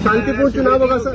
शांतिपूर्ण चुनाव होगा सर।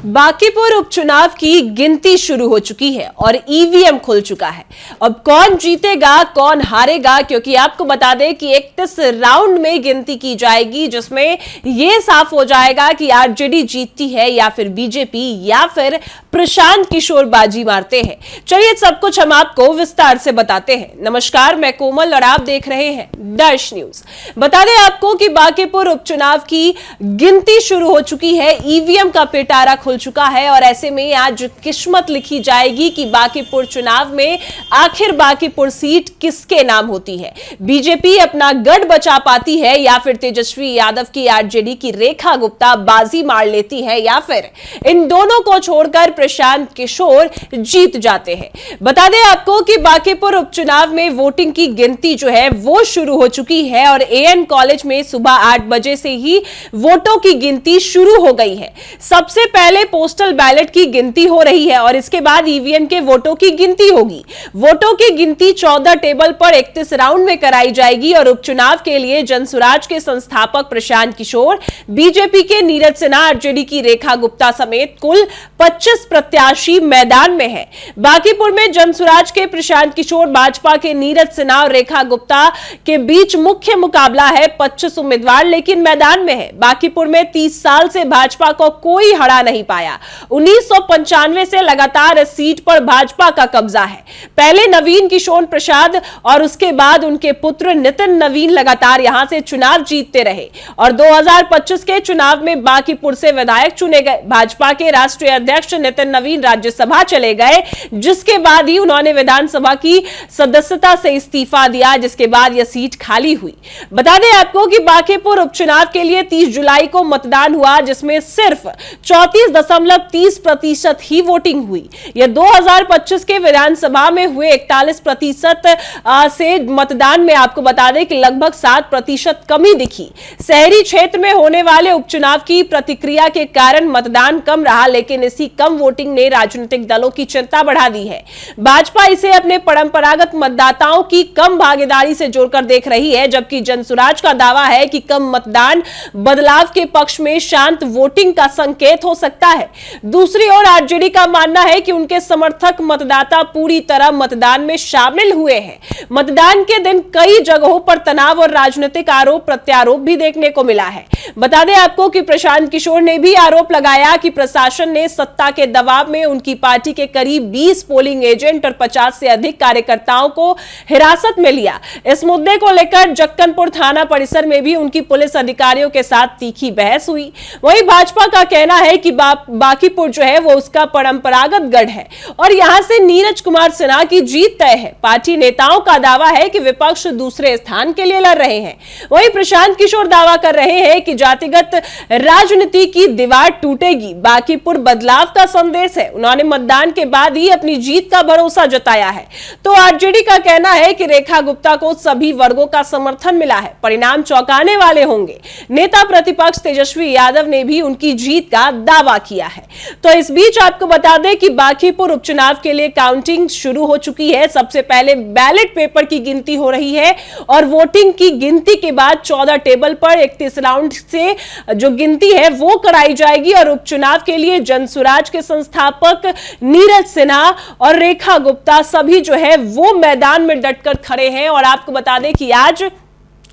बांकीपुर उपचुनाव की गिनती शुरू हो चुकी है और ईवीएम खुल चुका है। अब कौन जीतेगा कौन हारेगा, क्योंकि आपको बता दें कि 31 राउंड में गिनती की जाएगी, जिसमें यह साफ हो जाएगा कि आरजेडी जीतती है या फिर बीजेपी या फिर प्रशांत किशोर बाजी मारते हैं। चलिए सब कुछ हम आपको विस्तार से बताते हैं। नमस्कार, मैं कोमल और आप देख रहे हैं दर्श न्यूज। बता दें आपको कि बांकीपुर उपचुनाव की गिनती शुरू हो चुकी है, ईवीएम का पिटारा खुल चुका है और ऐसे में आज किस्मत लिखी जाएगी कि बांकीपुर चुनाव में आखिर बांकीपुर सीट किसके नाम होती है। बीजेपी अपना गढ़ बचा पाती है या फिर तेजस्वी यादव की आरजेडी की रेखा गुप्ता बाजी मार लेती है या फिर इन दोनों को छोड़कर प्रशांत किशोर जीत जाते हैं। बता दें आपको कि बांकीपुर उपचुनाव में वोटिंग की गिनती जो है वो शुरू हो चुकी है और एएन कॉलेज में सुबह 8 बजे से ही वोटों की गिनती शुरू हो गई है। सबसे पहले पोस्टल बैलेट की गिनती हो रही है और इसके बाद ईवीएम के वोटों की गिनती होगी। वोटों की गिनती 14 टेबल पर 31 राउंड में कराई जाएगी और उपचुनाव के लिए जनसुराज के संस्थापक प्रशांत किशोर, बीजेपी के नीरज सिन्हा, आरजेडी की रेखा गुप्ता समेत कुल 25 प्रत्याशी मैदान में है। बांकीपुर में जनसुराज के प्रशांत किशोर, भाजपा के नीरज सिन्हा और रेखा गुप्ता के बीच मुख्य मुकाबला है। 25 उम्मीदवार लेकिन मैदान में है। बांकीपुर में 30 साल से भाजपा को कोई हरा नहीं पाया। 1995 से लगातार इस सीट पर भाजपा का कब्जा है। पहले नवीन किशोर प्रसाद और उसके बाद उनके पुत्र नितिन नवीन लगातार यहां से चुनाव जीतते रहे और 2025 के चुनाव में बांकीपुर से विधायक चुने गए। भाजपा के राष्ट्रीय अध्यक्ष नितिन नवीन राज्यसभा चले गए, जिसके बाद ही उन्होंने विधानसभा की सदस्यता से इस्तीफा दिया, जिसके बाद यह सीट खाली हुई। बता दें आपको कि बांकीपुर उपचुनाव के लिए 30 जुलाई को मतदान हुआ, जिसमें सिर्फ 34.30% ही वोटिंग हुई। यह 2025 के विधानसभा में हुए 41% से मतदान में आपको बता दें कि लगभग 7% कमी दिखी। शहरी क्षेत्र में होने वाले उपचुनाव की प्रतिक्रिया के कारण मतदान कम रहा, लेकिन इसी कम वोटिंग ने राजनीतिक दलों की चिंता बढ़ा दी है। भाजपा इसे अपने परंपरागत मतदाताओं की कम भागीदारी से जोड़कर देख रही है, जबकि जनसुराज का दावा है कि कम मतदान बदलाव के पक्ष में शांत वोटिंग का संकेत हो सकता है। दूसरी ओर आरजेडी का मानना है कि उनके समर्थक मतदाता पूरी तरह मतदान में शामिल हुए हैं। मतदान के दिन कई जगहों पर तनाव और राजनीतिक आरोप प्रत्यारोप भी देखने को मिला है। बता दें आपको कि प्रशांत किशोर ने भी आरोप लगाया कि प्रशासन ने सत्ता के दबाव में उनकी पार्टी के करीब 20 पोलिंग एजेंट और 50 से अधिक कार्यकर्ताओं को हिरासत में लिया। इस मुद्दे को लेकर जक्कनपुर थाना परिसर में भी उनकी पुलिस अधिकारियों के साथ तीखी बहस हुई। वहीं भाजपा का कहना है कि बांकीपुर जो है वो उसका परंपरागत गढ़ है और यहां से नीरज कुमार सिन्हा की जीत तय है। पार्टी नेताओं का दावा है कि विपक्ष दूसरे स्थान के लिए लड़ रहे हैं। वहीं प्रशांत किशोर दावा कर रहे हैं कि जातिगत राजनीति की दीवार टूटेगी। बांकीपुर बदलाव का संदेश है। उन्होंने मतदान के बाद ही अपनी जीत का भरोसा जताया है। तो आरजेडी का कहना है कि रेखा गुप्ता को सभी वर्गों का समर्थन मिला है। परिणाम चौंकाने वाले होंगे। नेता प्रतिपक्ष तेजस्वी यादव ने भी उनकी जीत का दावा किया है। तो इस बीच आपको बता दें कि बांकीपुर उपचुनाव के लिए काउंटिंग शुरू हो चुकी है। सबसे पहले बैलेट पेपर की गिनती हो रही है और वोटिंग की गिनती के बाद 14 टेबल पर 31 राउंड से जो गिनती है वो कराई जाएगी और उपचुनाव के लिए जनसुराज के संस्थापक नीरज सिन्हा और रेखा गुप्ता सभी जो है वो मैदान में डटकर खड़े हैं। और आपको बता दें कि आज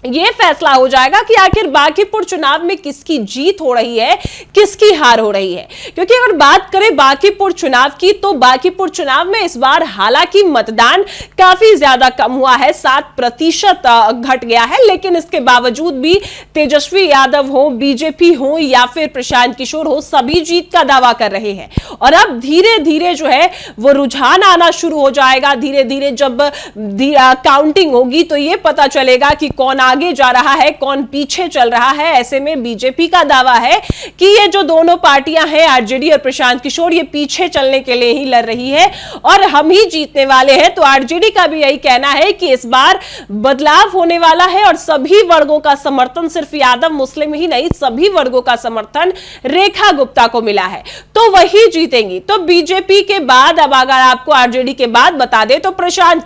यह फैसला हो जाएगा कि आखिर बांकीपुर चुनाव में किसकी जीत हो रही है, किसकी हार हो रही है। क्योंकि अगर बात करें बांकीपुर चुनाव की, तो बांकीपुर चुनाव में इस बार हालांकि मतदान काफी ज्यादा कम हुआ है, 7% घट गया है, लेकिन इसके बावजूद भी तेजस्वी यादव हो, बीजेपी हो या फिर प्रशांत किशोर हो, सभी जीत का दावा कर रहे हैं। और अब धीरे धीरे जो है वो रुझान आना शुरू हो जाएगा। धीरे धीरे जब काउंटिंग होगी तो ये पता चलेगा कि कौन आगे जा रहा है, कौन पीछे चल रहा है। ऐसे में बीजेपी का दावा है कि ये जो दोनों पार्टियां हैं, आरजेडी और प्रशांत किशोर, ये पीछे चलने के लिए ही लड़ रही है और हम ही जीतने वाले हैं। तो आरजेडी का भी यही कहना है कि इस बार बदलाव होने वाला है और सभी वर्गों का समर्थन, सिर्फ यादव मुस्लिम ही नहीं, सभी वर्गों का समर्थन रेखा गुप्ता को मिला है, तो वही जीतेंगी। तो बीजेपी के बाद अब अगर आपको आरजेडी के बाद बता दे तो प्रशांत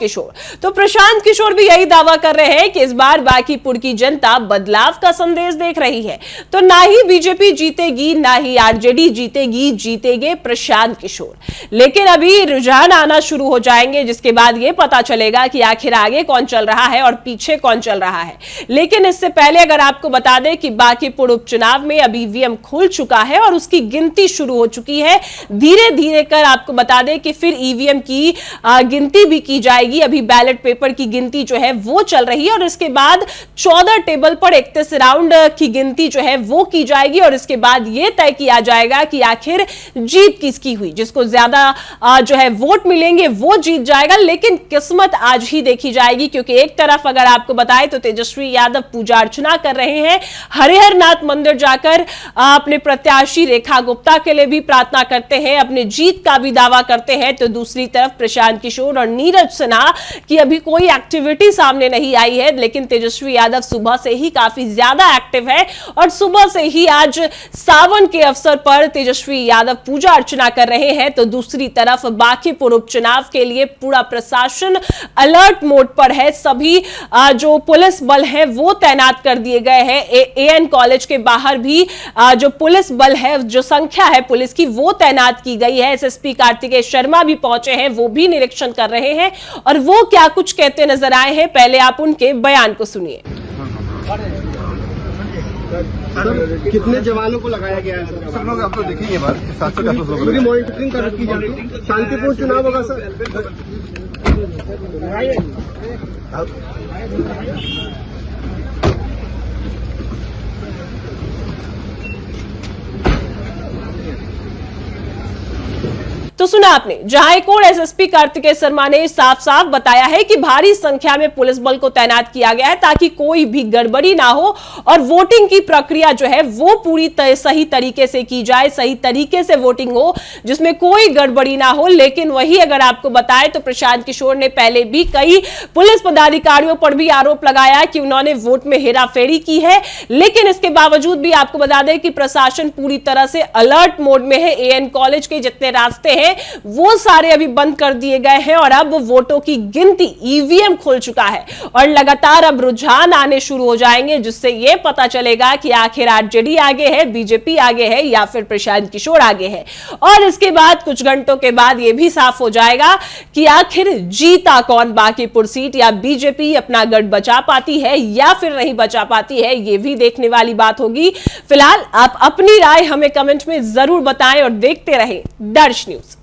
किशोर भी यही दावा कर रहे हैं कि इस बार बाकी बांकीपुर की जनता बदलाव का संदेश देख रही है। तो ना ही बीजेपी जीतेगी, ना ही आरजेडी जीतेगी, जीतेंगे प्रशांत किशोर। लेकिन अभी रुझान आना शुरू हो जाएंगे, जिसके बाद यह पता चलेगा कि आखिर आगे कौन चल रहा है और पीछे कौन चल रहा है। लेकिन इससे पहले अगर आपको बता दें कि बांकीपुर उपचुनाव में अब ईवीएम खुल चुका है और उसकी गिनती शुरू हो चुकी है। धीरे धीरे कर आपको बता दें कि फिर ईवीएम की गिनती भी की जाएगी। अभी बैलेट पेपर की गिनती जो है वो चल रही है और इसके बाद 14 टेबल पर 31 राउंड की गिनती जो है वो की जाएगी और इसके बाद यह तय किया जाएगा कि आखिर जीत किसकी हुई। जिसको ज्यादा जो है वोट मिलेंगे वो जीत जाएगा। लेकिन किस्मत आज ही देखी जाएगी, क्योंकि एक तरफ अगर आपको बताएं तो तेजस्वी यादव पूजा अर्चना कर रहे हैं, हरिहरनाथ मंदिर जाकर अपने प्रत्याशी रेखा गुप्ता के लिए भी प्रार्थना करते हैं, अपने जीत का भी दावा करते हैं। तो दूसरी तरफ प्रशांत किशोर और नीरज सिन्हा की अभी कोई एक्टिविटी सामने नहीं आई है, लेकिन तेजस्वी यादव सुबह से ही काफी ज्यादा एक्टिव है और सुबह से ही आज सावन के अवसर पर तेजस्वी यादव पूजा अर्चना कर रहे हैं। तो दूसरी तरफ बांकीपुर उपचुनाव के लिए पूरा प्रशासन अलर्ट मोड पर है। सभी जो पुलिस बल है वो तैनात कर दिए गए हैं। एएन कॉलेज के बाहर भी जो पुलिस बल है, जो संख्या है पुलिस की, वो तैनात की गई है। एसएसपी कार्तिकेय शर्मा भी पहुंचे हैं, वो भी निरीक्षण कर रहे हैं और वो क्या कुछ कहते नजर आए हैं, पहले आप उनके बयान को सुनिए। सर, कितने जवानों को लगाया गया है सर? सब लोग आप तो देखेंगे बात, 700 का लोग पूरी मॉनिटरिंग कर रखी जाएगी। शांतिपूर्ण चुनाव होगा सर। तो सुना आपने, जहां एक और एसएसपी कार्तिकेय शर्मा ने साफ साफ बताया है कि भारी संख्या में पुलिस बल को तैनात किया गया है ताकि कोई भी गड़बड़ी ना हो और वोटिंग की प्रक्रिया जो है वो पूरी सही तरीके से की जाए, सही तरीके से वोटिंग हो, जिसमें कोई गड़बड़ी ना हो। लेकिन वही अगर आपको बताएं तो प्रशांत किशोर ने पहले भी कई पुलिस पदाधिकारियों पर भी आरोप लगाया कि उन्होंने वोट में हेराफेरी की है। लेकिन इसके बावजूद भी आपको बता दें कि प्रशासन पूरी तरह से अलर्ट मोड में है। एएन कॉलेज के जितने रास्ते हैं वो सारे अभी बंद कर दिए गए हैं और अब वोटों की गिनती, ईवीएम खुल चुका है और लगातार अब रुझान आने शुरू हो जाएंगे, जिससे यह पता चलेगा कि आखिर आरजेडी आगे है, बीजेपी आगे है या फिर प्रशांत किशोर आगे है। और इसके बाद कुछ घंटों के बाद यह भी साफ हो जाएगा कि आखिर जीता कौन बांकीपुर सीट, या बीजेपी अपना गढ़ बचा पाती है या फिर नहीं बचा पाती है, यह भी देखने वाली बात होगी। फिलहाल आप अपनी राय हमें कमेंट में जरूर बताएं और देखते रहें दर्श न्यूज।